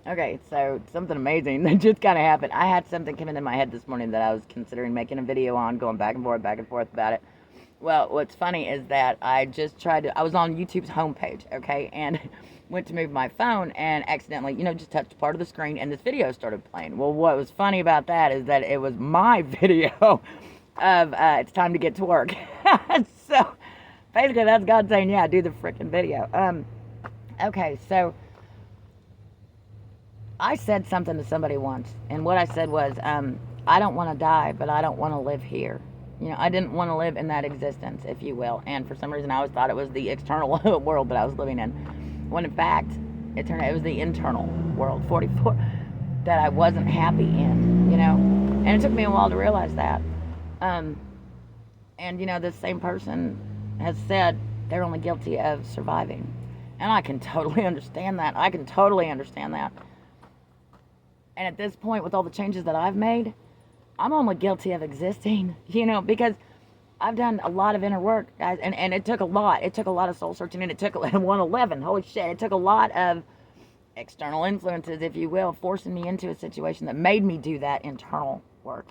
Okay, so something amazing that just kind of happened. I had something come into my head this morning that I was considering making a video on, going back and forth about it. Well, what's funny is that I just tried to, I was on YouTube's homepage, okay, and went to move my phone and accidentally, just touched part of the screen and this video started playing. Well, what was funny about that is that it was my video of it's time to get to work. So basically, that's God saying, yeah, do the freaking video. Okay, so I said something to somebody once, and what I said was, I don't want to die, but I don't want to live here. I didn't want to live in that existence, if you will. And for some reason, I always thought it was the external world that I was living in, when in fact, it turned out it was the internal world, 44, that I wasn't happy in. And it took me a while to realize that. And this same person has said they're only guilty of surviving. And I can totally understand that. I can totally understand that. And at this point, with all the changes that I've made, I'm only guilty of existing, because I've done a lot of inner work, guys, and it took a lot. It took a lot of soul searching, and it took 111. Holy shit! It took a lot of external influences, if you will, forcing me into a situation that made me do that internal work.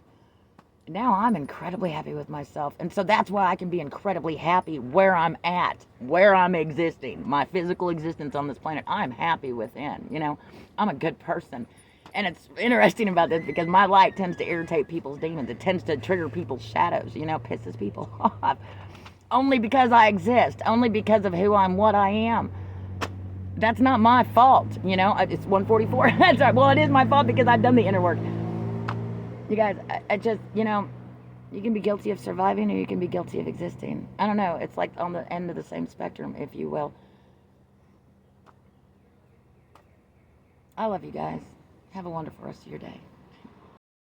Now I'm incredibly happy with myself, and so that's why I can be incredibly happy where I'm at, where I'm existing, my physical existence on this planet. I'm happy within. I'm a good person. And it's interesting about this because my light tends to irritate people's demons. It tends to trigger people's shadows, pisses people off. Only because I exist. Only because of who I'm, what I am. That's not my fault, It's 144. That's right. Well, it is my fault because I've done the inner work. You guys, I just, you can be guilty of surviving or you can be guilty of existing. I don't know. It's like on the end of the same spectrum, if you will. I love you guys. Have a wonderful rest of your day.